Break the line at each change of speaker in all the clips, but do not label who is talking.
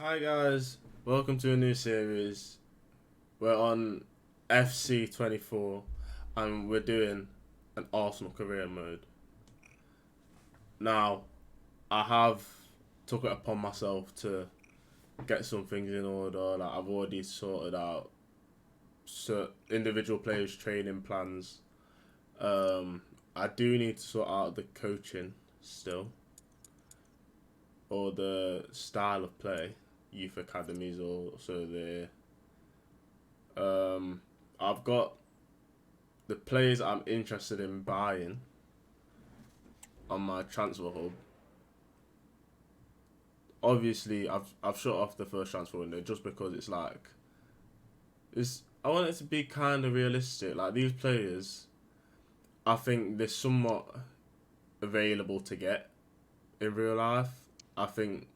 Hi guys, welcome to a new series. We're on FC24 and we're doing an Arsenal career mode. Now, I have took it upon myself to get some things in order. Like I've already sorted out individual players' training plans. I do need to sort out the coaching still, or the style of play, youth academies, or so the I've got the players I'm interested in buying on my transfer hub. Obviously, I've shut off the first transfer window just because I want it to be kind of realistic. Like these players, I think they're somewhat available to get in real life. I think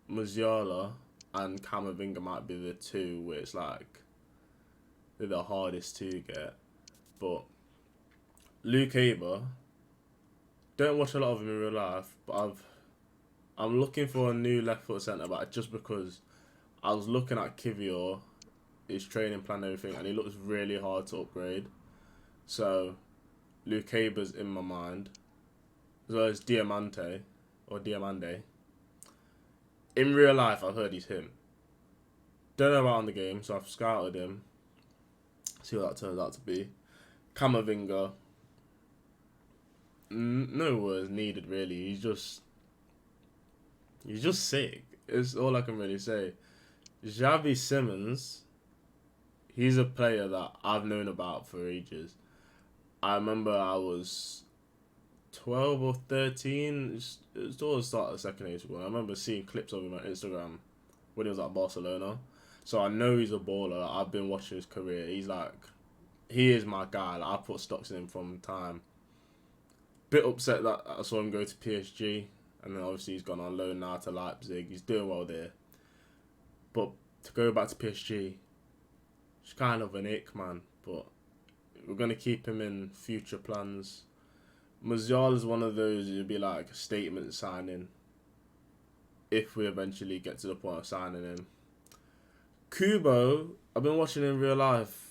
Musiala and Camavinga might be the two where it's like they're the hardest to get. But Luke Aber, don't watch a lot of him in real life, but I'm looking for a new left foot centre back just because I was looking at Kivior, his training plan and everything, and he looks really hard to upgrade. So Luke Haber's in my mind, as well as Diamante or Diamande. In real life, I've heard he's him. Don't know about on the game, so I've scouted him. See what that turns out to be. Camavinga, no words needed really. He's just sick. It's all I can really say. Xavi Simons, he's a player that I've known about for ages. I remember I was 12 or 13. It was towards the start of secondary school. I remember seeing clips of him on Instagram when he was at Barcelona. So I know he's a baller. I've been watching his career. He is my guy. I put stocks in him from time. Bit upset that I saw him go to PSG. And then obviously he's gone on loan now to Leipzig. He's doing well there. But to go back to PSG, it's kind of an ick, man. But we're going to keep him in future plans. Musiala is one of those, it'd be like a statement signing if we eventually get to the point of signing him. Kubo, I've been watching in real life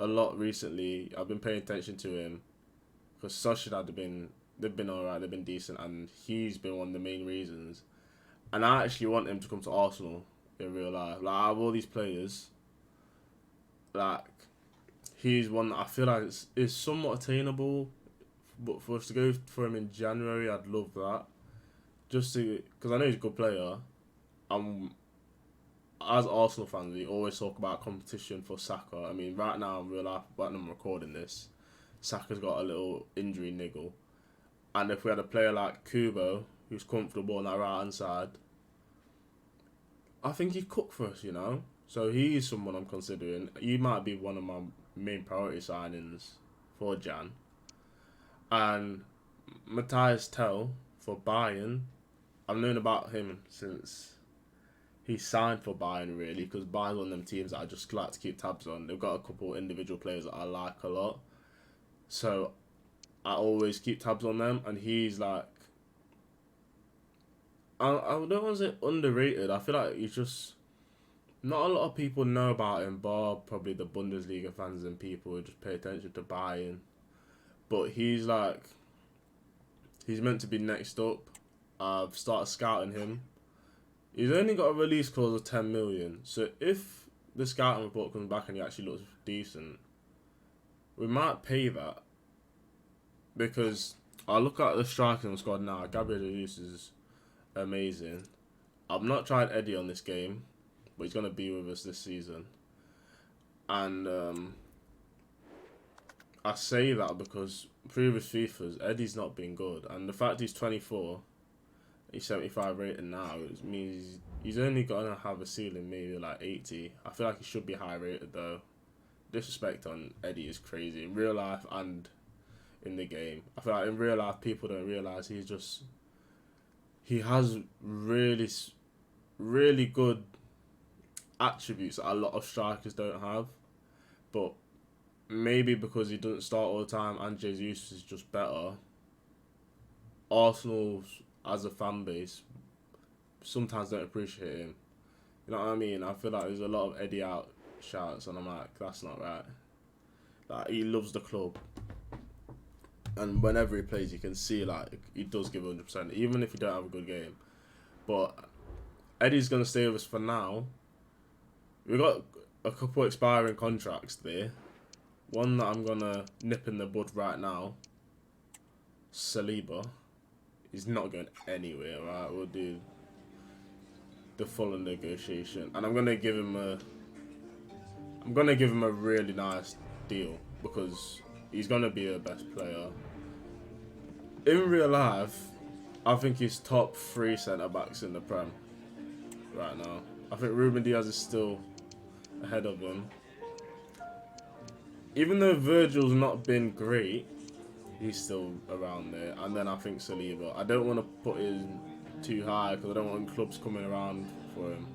a lot recently. I've been paying attention to him because Sociedad they've been alright, they've been decent, and he's been one of the main reasons. And I actually want him to come to Arsenal in real life. Like out of all these players, like he's one that I feel like is somewhat attainable. But for us to go for him in January, I'd love that. Just to, because I know he's a good player. As Arsenal fans, we always talk about competition for Saka. I mean, right now in real life, when I'm recording this, Saka's got a little injury niggle. And if we had a player like Kubo, who's comfortable on that right hand side, I think he'd cook for us, you know? So he's someone I'm considering. He might be one of my main priority signings for Jan. And Matthias Tell for Bayern, I've known about him since he signed for Bayern, really, because Bayern's one of them teams that I just like to keep tabs on. They've got a couple individual players that I like a lot. So I always keep tabs on them, and he's like, I don't want to say underrated. I feel like he's just, not a lot of people know about him, bar probably the Bundesliga fans and people who just pay attention to Bayern. But he's meant to be next up. I've started scouting him. He's only got a release clause of 10 million. So if the scouting report comes back and he actually looks decent, we might pay that. Because I look at the striking squad now. Gabriel Jesus is amazing. I've not tried Eddie on this game, but he's going to be with us this season. And I say that because previous FIFAs, Eddie's not been good. And the fact he's 24, he's 75 rated now, it means he's only going to have a ceiling maybe like 80. I feel like he should be high rated though. Disrespect on Eddie is crazy in real life and in the game. I feel like in real life people don't realise he has really, really good attributes that a lot of strikers don't have. But maybe because he doesn't start all the time and Jesus is just better, Arsenal as a fan base sometimes don't appreciate him. You know what I mean? I feel like there's a lot of Eddie out shouts, and I'm like, that's not right. Like, he loves the club, and whenever he plays, you can see like he does give 100%, even if he don't have a good game. But Eddie's gonna stay with us for now. We got a couple expiring contracts there. One that I'm gonna nip in the bud right now. Saliba. He's not going anywhere, right? We'll do the full negotiation, and I'm gonna give him a really nice deal because he's gonna be a best player. In real life, I think he's top 3 centre backs in the Prem right now. I think Ruben Diaz is still ahead of him. Even though Virgil's not been great, he's still around there. And then I think Saliba. I don't want to put him too high because I don't want clubs coming around for him.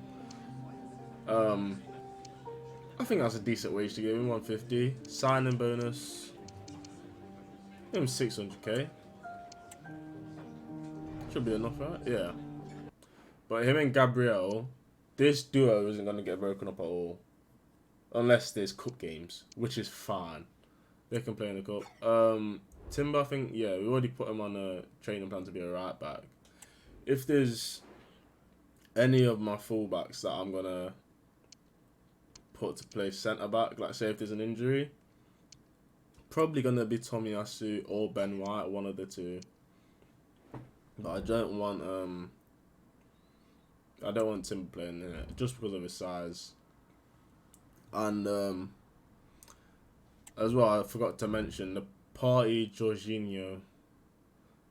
I think that's a decent wage to give him, 150. Signing bonus. Give him 600k. Should be enough, right? Yeah. But him and Gabriel, this duo isn't going to get broken up at all. Unless there's cup games, which is fine. They can play in the cup. Timber, I think, yeah, we already put him on a training plan to be a right back. If there's any of my fullbacks that I'm going to put to play centre back, like say if there's an injury, probably going to be Tomiyasu or Ben White, one of the two. But I don't want Timber playing in it just because of his size. And as well, I forgot to mention the Partey, Jorginho,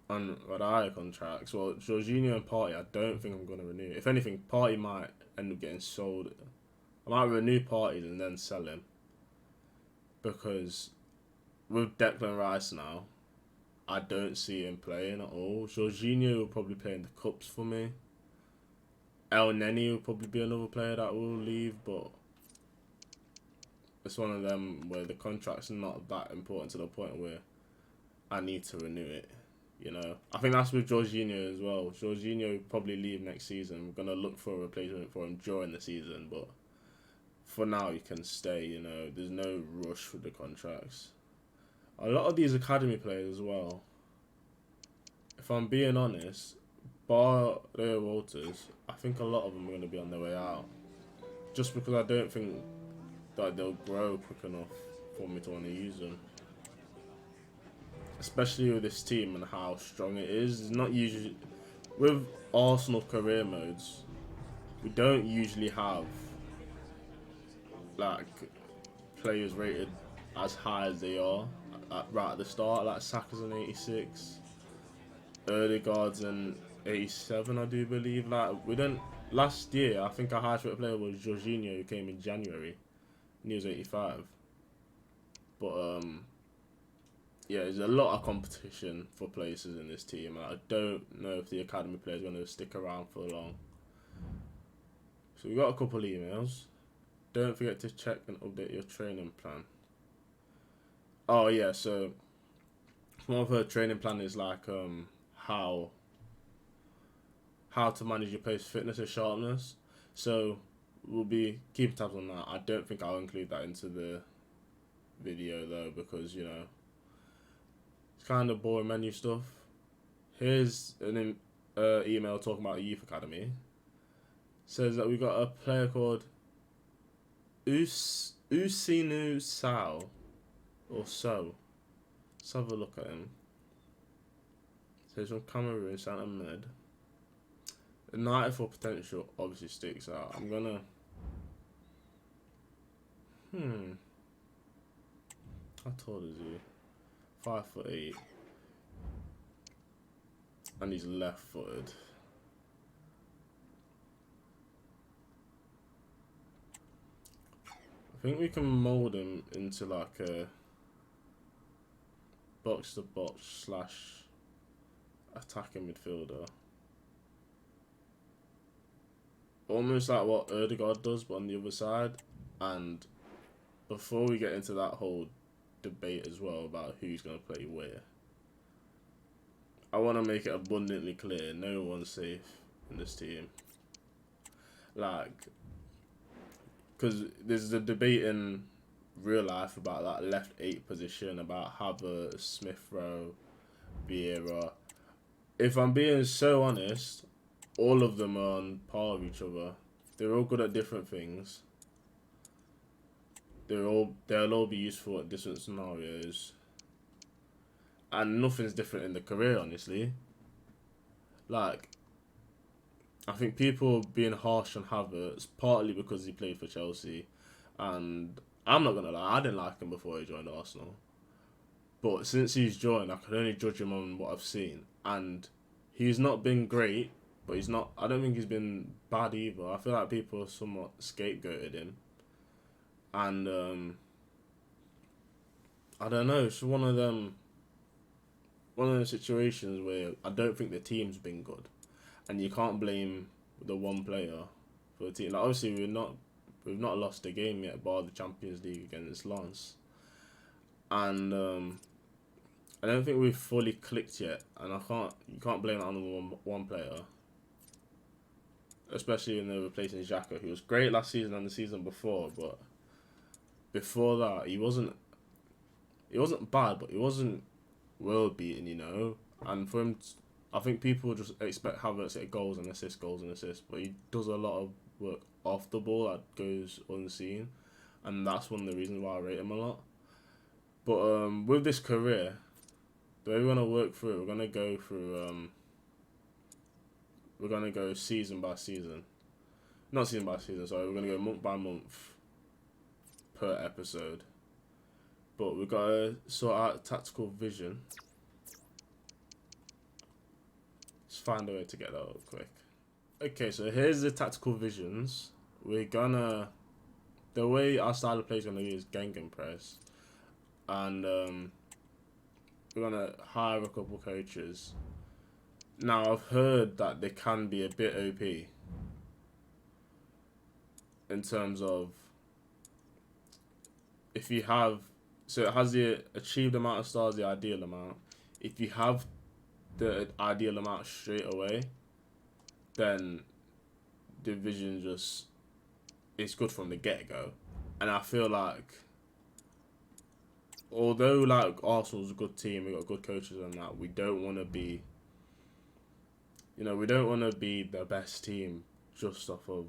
and Radaya contracts. Well, Jorginho and Partey, I don't think I'm going to renew. If anything, Partey might end up getting sold. I might renew Partey and then sell him. Because with Declan Rice now, I don't see him playing at all. Jorginho will probably play in the cups for me. El Neni will probably be another player that will leave, but it's one of them where the contract's not that important to the point where I need to renew it. You know, I think that's with Jorginho as well. Jorginho will probably leave next season. We're gonna look for a replacement for him during the season, but for now he can stay. You know, there's no rush with the contracts. A lot of these academy players as well. If I'm being honest, bar Leo Walters, I think a lot of them are going to be on their way out. Just because I don't think that they'll grow quick enough for me to want to use them. Especially with this team and how strong it is. It's not usually... With Arsenal career modes, we don't usually have like players rated as high as they are right at the start. Like Saka's an 86. Odegaard's an 87, I do believe. Like we don't. Last year, I think our highest rated player was Jorginho, who came in January, and he was 85. But yeah, there's a lot of competition for places in this team. I don't know if the academy players are going to stick around for long. So we got a couple of emails. Don't forget to check and update your training plan. Oh yeah, so one of her training plan is like how to manage your pace, fitness, and sharpness. So we'll be keeping tabs on that. I don't think I'll include that into the video though, because you know it's kind of boring menu stuff. Here's an email talking about a youth academy. Says that we got a player called Usinu Sao or So. Let's have a look at him. Says from Cameroon, Santa Med. The 94 potential obviously sticks out. I'm gonna. How tall is he? 5'8", and he's left-footed. I think we can mold him into like a box-to-box / attacking midfielder. Almost like what Odegaard does, but on the other side. And before we get into that whole debate as well about who's going to play where, I want to make it abundantly clear, no one's safe in this team. Like, because there's a debate in real life about that left 8 position, about Havertz, Smith Rowe, Vieira. If I'm being so honest, all of them are on par with each other. They're all good at different things. They'll all be useful at different scenarios. And nothing's different in the career, honestly. Like, I think people being harsh on Havertz partly because he played for Chelsea, and I'm not gonna lie, I didn't like him before he joined Arsenal. But since he's joined, I can only judge him on what I've seen, and he's not been great, but he's not. I don't think he's been bad either. I feel like people somewhat scapegoated him, and I don't know. It's one of those situations where I don't think the team's been good, and you can't blame the one player for the team. Like, obviously, we've not lost a game yet, bar the Champions League against Lens, and I don't think we've fully clicked yet, and you can't blame it on one player, especially when they're replacing Xhaka, who was great last season and the season before, but before that he wasn't bad, but he wasn't world beating, you know. And for him, I think people just expect Havertz to get goals and assists, but he does a lot of work off the ball that goes unseen, and that's one of the reasons why I rate him a lot. But with this career, the way we're gonna work through it, we're gonna go through we're gonna go season by season, not season by season. Sorry, we're gonna go month by month per episode. But we've got to sort out tactical vision. Let's find a way to get that up quick. Okay, so here's the tactical visions. We're gonna... The way our style of play is gonna be is Gegenpress. And we're gonna hire a couple coaches. Now, I've heard that they can be a bit OP. In terms of... If you have... So it has the achieved amount of stars, the ideal amount. If you have the ideal amount straight away, then division just, it's good from the get-go. And I feel like, although like Arsenal's a good team, we got good coaches and that, we don't want to be, we don't want to be the best team just off of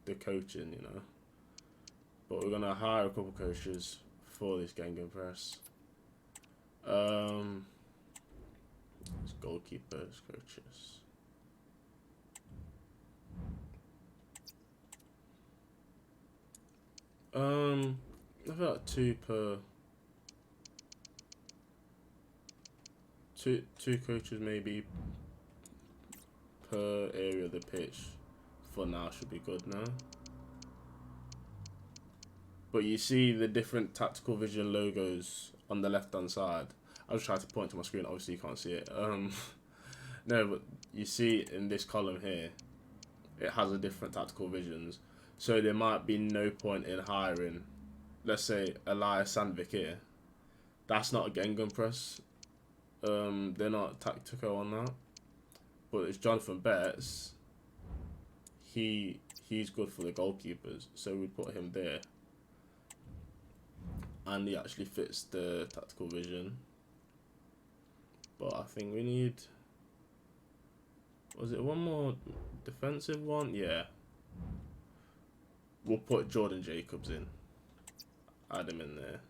the coaching, But we're gonna hire a couple coaches for this Gegenpress. It's goalkeepers, coaches. I feel like two coaches maybe per area of the pitch for now should be good now. But you see the different tactical vision logos on the left hand side. I was trying to point to my screen, obviously you can't see it. No, but you see in this column here, it has a different tactical visions. So there might be no point in hiring, let's say, Elias Sandvik here. That's not a Gegenpress. They're not tactical on that. But it's Jonathan Betts. He's good for the goalkeepers, so we put him there. And he actually fits the tactical vision. But I think we need... Was it one more defensive one? Yeah. We'll put Jordan Jacobs in. Add him in there.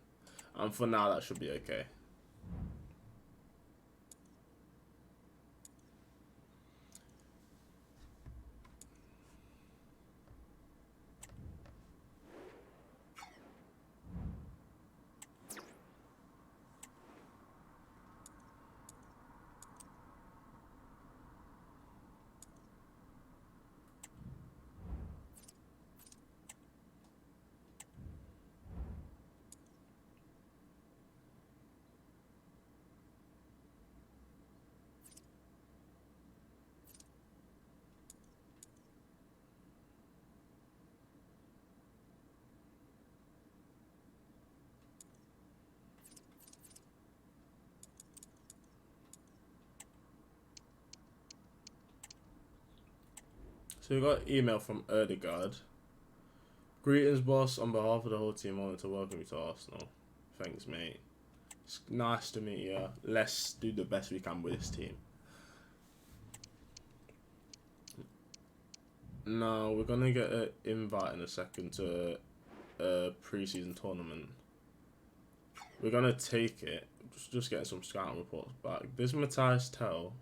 And for now, that should be okay. So we got an email from Erdegaard. Greetings, boss. On behalf of the whole team, I wanted to welcome you to Arsenal. Thanks, mate. It's nice to meet you. Let's do the best we can with this team. Now, we're going to get an invite in a second to a pre-season tournament. We're going to take it. Just getting some scouting reports back. This Matthias Tell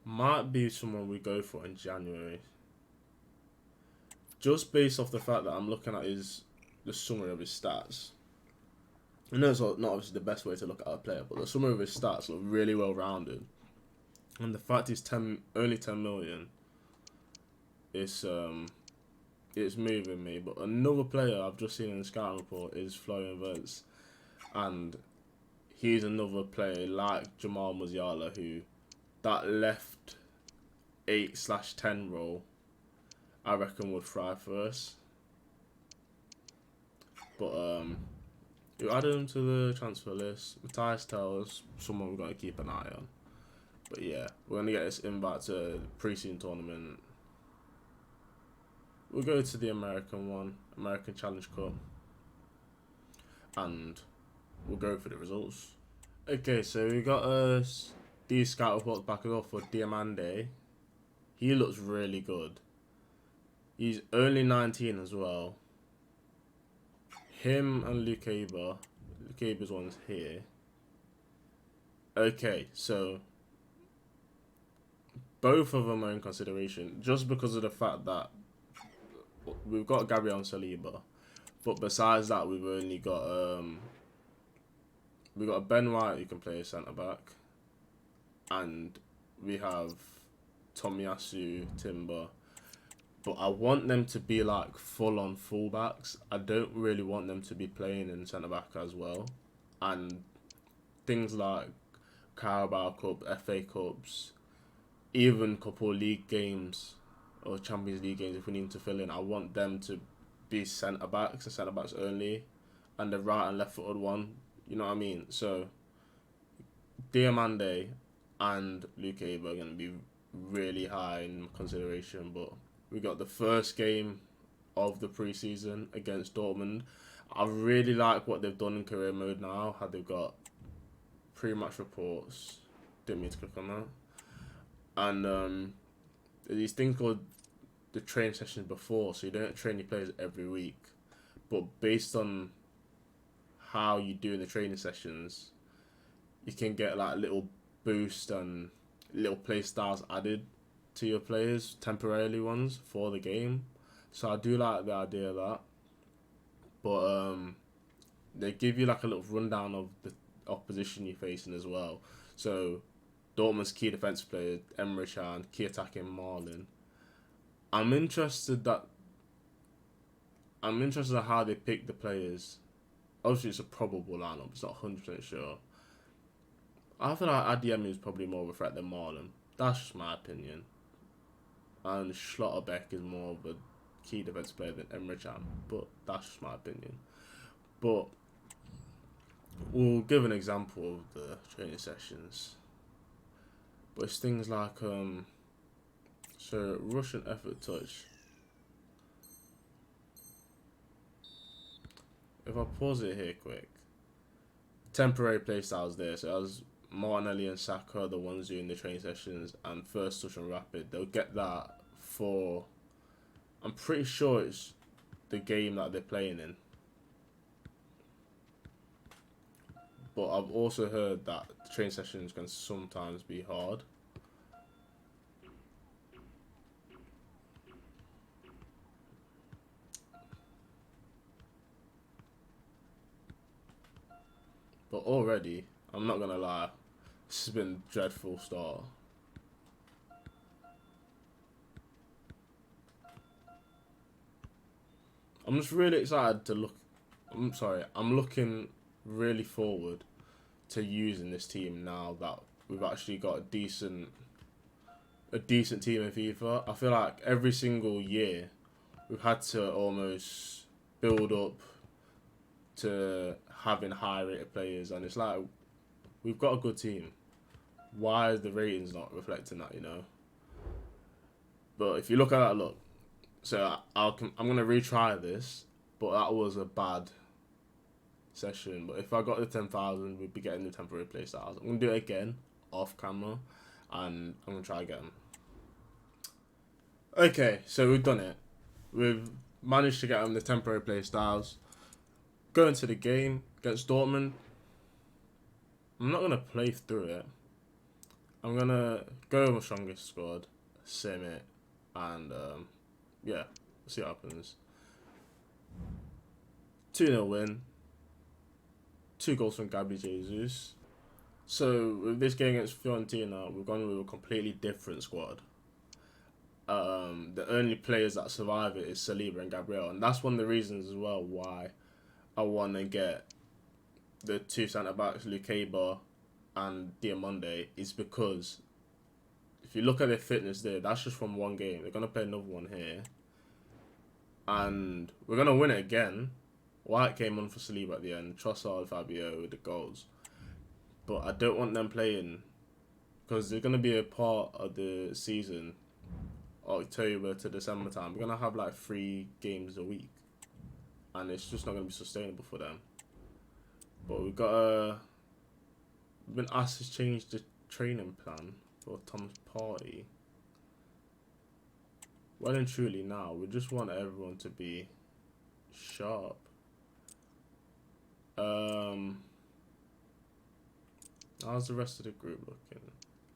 might be someone we go for in January. Just based off the fact that I'm looking at the summary of his stats. I know it's not obviously the best way to look at a player, but the summary of his stats look really well rounded. And the fact he's only 10 million, it's moving me. But another player I've just seen in the scouting report is Florian Wirtz, and he's another player like Jamal Musiala who that left 8/10 role I reckon would thrive for us. But you added him to the transfer list. Matthias tells someone we're going to keep an eye on. But yeah, we're going to get this invite to the pre-season tournament. We'll go to the American one, American Challenge Cup. And we'll go for the results. Okay, so we got these scout reports back off for Diamande. He looks really good. He's only 19 as well. Him and Lukeba. Lukeba's one's here. Okay, so both of them are in consideration just because of the fact that we've got Gabriel Saliba, but besides that we've only got we got Ben White who can play a centre back, and we have Tomiyasu, Timber. But I want them to be like full-on fullbacks. I don't really want them to be playing in centre-back as well. And things like Carabao Cup, FA Cups, even couple league games or Champions League games if we need to fill in, I want them to be centre-backs and centre-backs only. And the right and left-footed one, you know what I mean? So, Diamande and Lukeba are going to be really high in consideration, but we got the first game of the pre-season against Dortmund. I really like what they've done in career mode now. How they've got pre-match reports. Didn't mean to click on that. And these things called the training sessions before, so you don't train your players every week. But based on how you do in the training sessions, you can get like a little boost and little play styles added to your players, temporarily ones for the game. So I do like the idea of that. But they give you like a little rundown of the opposition you're facing as well. So Dortmund's key defensive player, Emre Can, key attacking Marlon. I'm interested in how they pick the players. Obviously it's a probable lineup, it's not 100% sure. I feel like Adeyemi is probably more of a threat than Marlon. That's just my opinion. And Schlotterbeck is more of a key defense player than Emre Can, but that's just my opinion. But we'll give an example of the training sessions. But it's things like so Russian effort touch. If I pause it here quick, temporary play styles there. So as Martinelli and Saka, the ones doing the training sessions, and first touch and rapid, they'll get that for, I'm pretty sure it's the game that they're playing in. But I've also heard that the training sessions can sometimes be hard. But already, I'm not gonna lie, this has been a dreadful start. I'm just really excited to look. I'm looking really forward to using this team now that we've actually got a decent team in FIFA. I feel like every single year we've had to almost build up to having high rated players, and it's like we've got a good team. Why is the ratings not reflecting that, you know? But if you look at that, look. So I'm gonna retry this, but that was a bad session. But if I got the 10,000, we'd be getting the temporary play styles. I'm gonna do it again off camera, and I'm gonna try again. Okay, so we've done it. We've managed to get them the temporary play styles. Go into the game against Dortmund. I'm not gonna play through it. I'm gonna go with my strongest squad, sim it, and yeah, see what happens. 2-0 win. 2 goals from Gabi Jesus. So with this game against Fiorentina, we've gone with a completely different squad. The only players that survive it is Saliba and Gabriel, and that's one of the reasons as well why I want to get the 2 centre backs, Lukeba and Diamonde, is because if you look at their fitness there, that's just from one game. They're gonna play another one here, and we're gonna win it again. White came on for Saliba at the end, Trossard, Fabio with the goals, but I don't want them playing because they're gonna be a part of the season, October to December time. We're gonna have like 3 games a week, and it's just not gonna be sustainable for them. But we've been asked to change the training plan for Tom's party. Well and truly now, we just want everyone to be sharp. How's the rest of the group looking?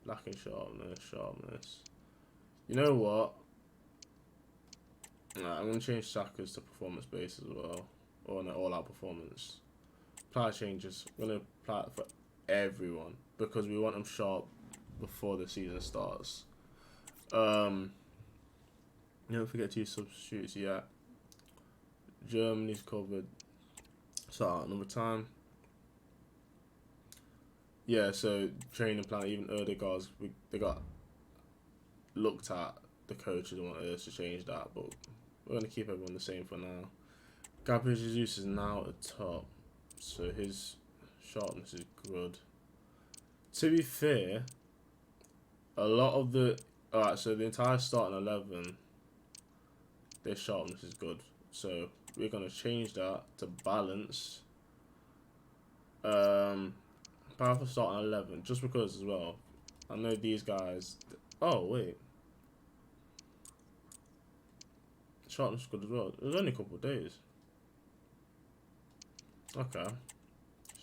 Lacking sharpness. You know what? I'm going to change Saka's to performance based as well. Or an all-out performance. Apply changes. I'm going to apply it for everyone. Because we want them sharp before the season starts. Don't forget to use substitutes yet. Germany's covered. So another time. Yeah, so training plan, even Erdegaard's, they got looked at, the coaches wanted us to change that, but we're going to keep everyone the same for now. Gabriel Jesus is now at the top, so his sharpness is good. To be fair, a lot of the... Alright, so the entire starting 11, their sharpness is good. So we're going to change that to balance. Powerful starting 11, just because as well. I know these guys... Oh, wait. Sharpness is good as well. It was only a couple of days. Okay.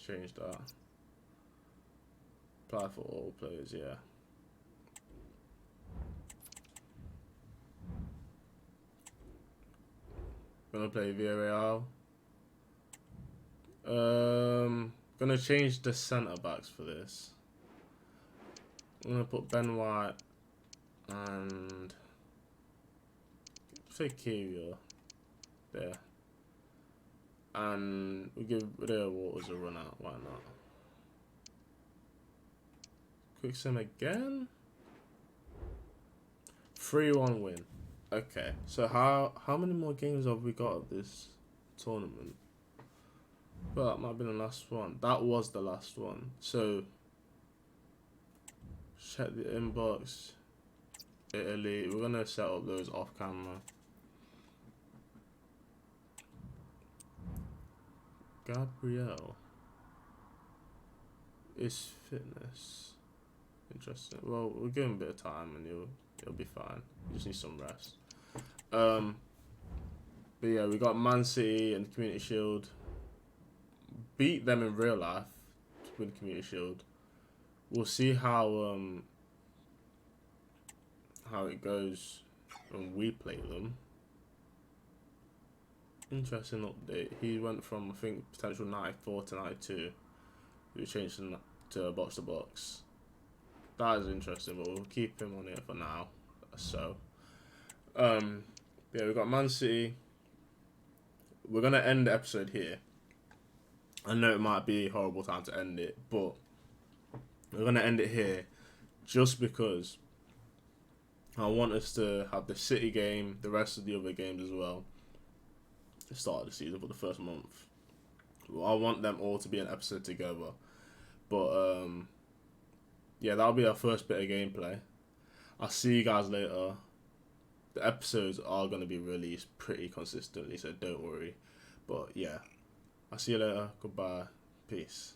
Change that. Apply for all players, yeah. Gonna play Villarreal. Gonna change the centre backs for this. I'm gonna put Ben White and say Kyrgia there, and we give Rio Waters a run out. Why not? Quick sim again. 3-1 win. Okay, so how many more games have we got of this tournament? Well, that might have been the last one. That was the last one. So, check the inbox. Italy. We're going to set up those off camera. Gabriel. Is fitness. Interesting. Well, we'll give him a bit of time and he'll be fine. You just need some rest. But yeah, we got Man City and the Community Shield. Beat them in real life to win Community Shield. We'll see how it goes when we play them. Interesting update. He went from, I think, potential 94 to 92. We changed to box to box. That is interesting, but we'll keep him on it for now. So, yeah, we've got Man City. We're gonna end the episode here. I know it might be a horrible time to end it, but we're going to end it here just because I want us to have the City game, the rest of the other games as well, the start of the season for the first month. I want them all to be an episode together. But, yeah, that'll be our first bit of gameplay. I'll see you guys later. the episodes are going to be released pretty consistently, so don't worry. But yeah, I'll see you later. Goodbye. Peace.